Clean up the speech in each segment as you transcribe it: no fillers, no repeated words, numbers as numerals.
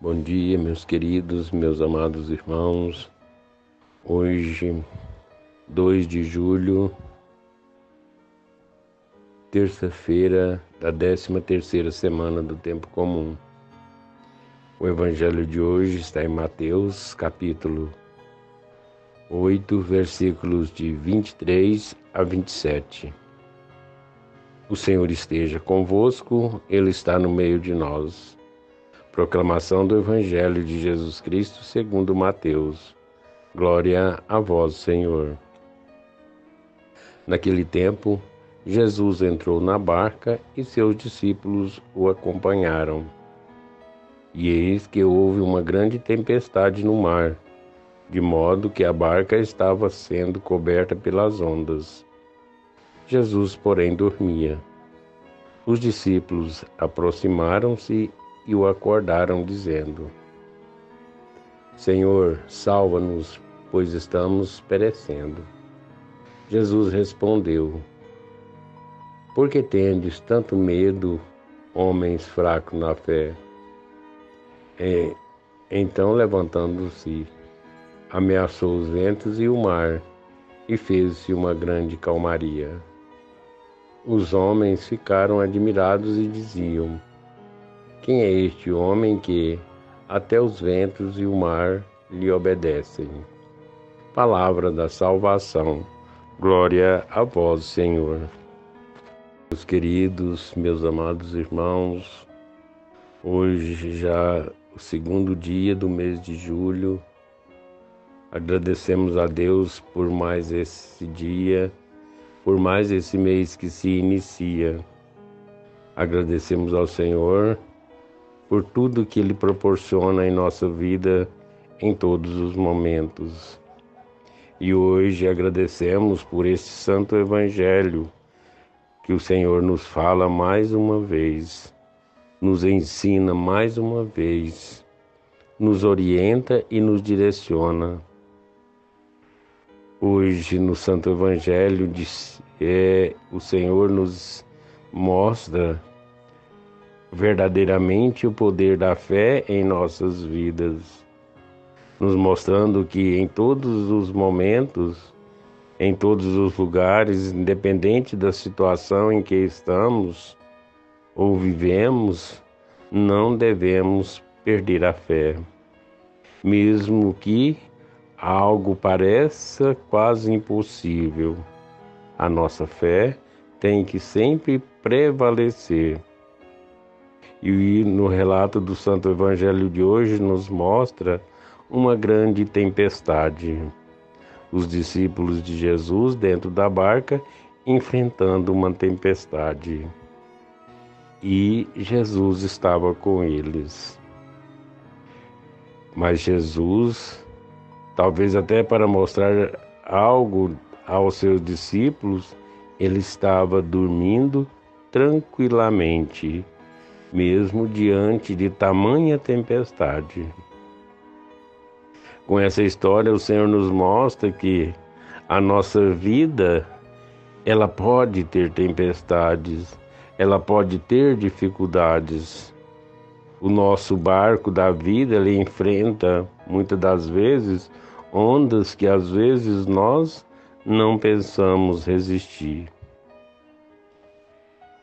Bom dia, meus queridos, meus amados irmãos. Hoje, 2 de julho, terça-feira da 13ª semana do Tempo Comum. O evangelho de hoje está em Mateus, capítulo 8, versículos de 23 a 27. O Senhor esteja convosco, Ele está no meio de nós. Proclamação do Evangelho de Jesus Cristo segundo Mateus. Glória a vós, Senhor. Naquele tempo, Jesus entrou na barca e seus discípulos o acompanharam. E eis que houve uma grande tempestade no mar, de modo que a barca estava sendo coberta pelas ondas. Jesus, porém, dormia. Os discípulos aproximaram-se e o acordaram, dizendo: Senhor, salva-nos, pois estamos perecendo. Jesus respondeu: Por que tendes tanto medo, homens fracos na fé? Então, levantando-se, ameaçou os ventos e o mar, e fez-se uma grande calmaria. Os homens ficaram admirados e diziam: Quem é este homem que até os ventos e o mar lhe obedecem? Palavra da salvação. Glória a vós, Senhor. Meus queridos, meus amados irmãos, hoje já o segundo dia do mês de julho. Agradecemos a Deus por mais esse dia, por mais esse mês que se inicia. Agradecemos ao Senhor por tudo que Ele proporciona em nossa vida em todos os momentos. E hoje agradecemos por este santo evangelho que o Senhor nos fala mais uma vez, nos ensina mais uma vez, nos orienta e nos direciona. Hoje no santo evangelho o Senhor nos mostra verdadeiramente o poder da fé em nossas vidas, nos mostrando que em todos os momentos, em todos os lugares, independente da situação em que estamos ou vivemos, não devemos perder a fé. Mesmo que algo pareça quase impossível, a nossa fé tem que sempre prevalecer. E no relato do Santo Evangelho de hoje nos mostra uma grande tempestade. Os discípulos de Jesus dentro da barca enfrentando uma tempestade. E Jesus estava com eles. Mas Jesus, talvez até para mostrar algo aos seus discípulos, ele estava dormindo tranquilamente, mesmo diante de tamanha tempestade. Com essa história, o Senhor nos mostra que a nossa vida, ela pode ter tempestades, ela pode ter dificuldades. O nosso barco da vida, ele enfrenta, muitas das vezes, ondas que às vezes nós não pensamos resistir.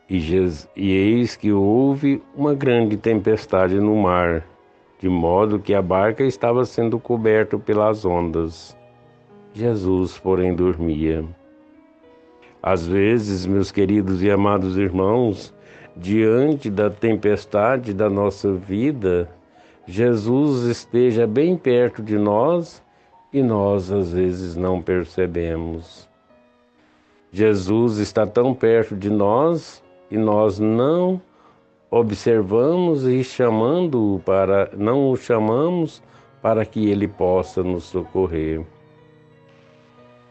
E eis que houve uma grande tempestade no mar, de modo que a barca estava sendo coberta pelas ondas. Jesus, porém, dormia. Às vezes, meus queridos e amados irmãos, diante da tempestade da nossa vida, Jesus esteja bem perto de nós e nós, às vezes, não percebemos. Jesus está tão perto de nós e nós não observamos e não o chamamos para que Ele possa nos socorrer.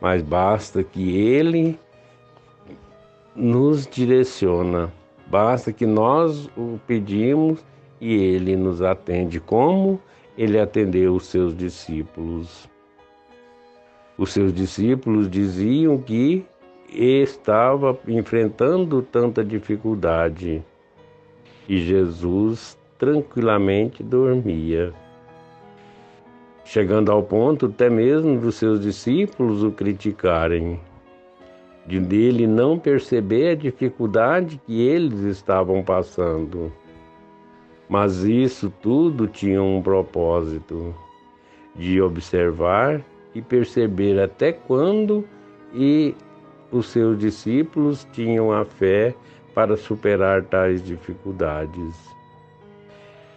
Mas basta que Ele nos direciona, basta que nós o pedimos e Ele nos atende, como Ele atendeu os seus discípulos. Os seus discípulos diziam que estava enfrentando tanta dificuldade. E Jesus tranquilamente dormia, chegando ao ponto até mesmo dos seus discípulos o criticarem, de dele não perceber a dificuldade que eles estavam passando. Mas isso tudo tinha um propósito, de observar e perceber até quando os seus discípulos tinham a fé para superar tais dificuldades.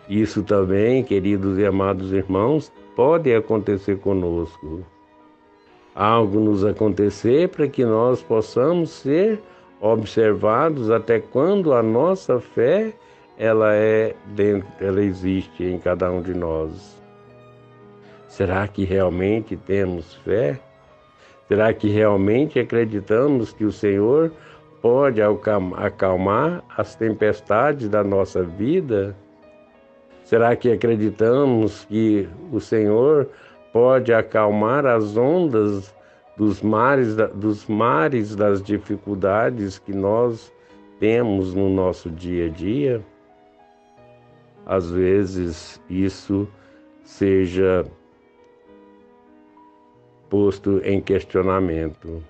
Isso também, queridos e amados irmãos, pode acontecer conosco. Algo nos acontecer para que nós possamos ser observados até quando a nossa fé ela existe em cada um de nós. Será que realmente temos fé? Será que realmente acreditamos que o Senhor pode acalmar as tempestades da nossa vida? Será que acreditamos que o Senhor pode acalmar as ondas dos mares das dificuldades que nós temos no nosso dia a dia? Às vezes isso seja posto em questionamento.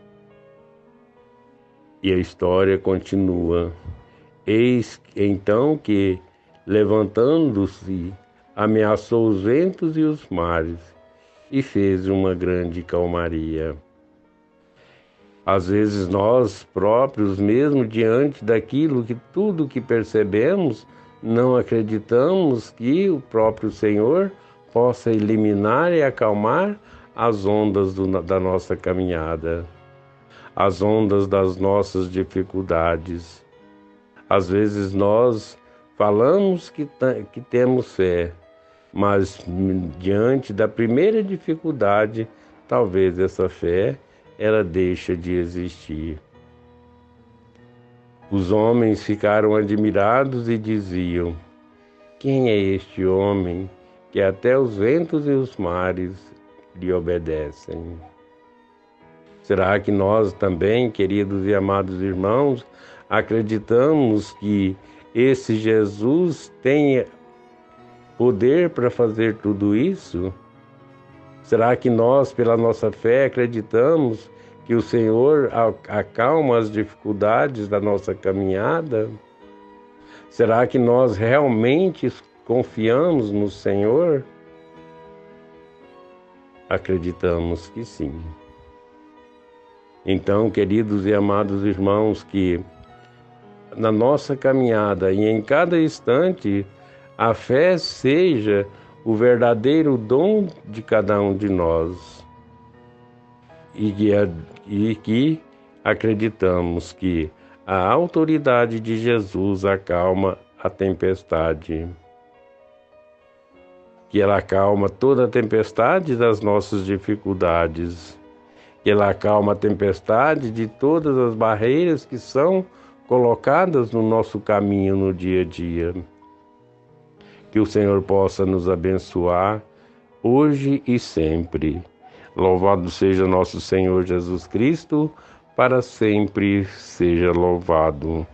E a história continua. Eis então que, levantando-se, ameaçou os ventos e os mares, e fez uma grande calmaria. Às vezes nós próprios, mesmo diante daquilo que tudo que percebemos, não acreditamos que o próprio Senhor possa eliminar e acalmar as ondas da nossa caminhada, as ondas das nossas dificuldades. Às vezes nós falamos que temos fé, mas diante da primeira dificuldade, talvez essa fé ela deixa de existir. Os homens ficaram admirados e diziam: quem é este homem que até os ventos e os mares lhe obedecem? Será que nós também, queridos e amados irmãos, acreditamos que esse Jesus tem poder para fazer tudo isso? Será que nós, pela nossa fé, acreditamos que o Senhor acalma as dificuldades da nossa caminhada? Será que nós realmente confiamos no Senhor? Acreditamos que sim. Então, queridos e amados irmãos, que na nossa caminhada e em cada instante, a fé seja o verdadeiro dom de cada um de nós. E que acreditamos que a autoridade de Jesus acalma a tempestade. Que ela acalma toda a tempestade das nossas dificuldades. Que ela acalma a tempestade de todas as barreiras que são colocadas no nosso caminho no dia a dia. Que o Senhor possa nos abençoar hoje e sempre. Louvado seja nosso Senhor Jesus Cristo, para sempre seja louvado.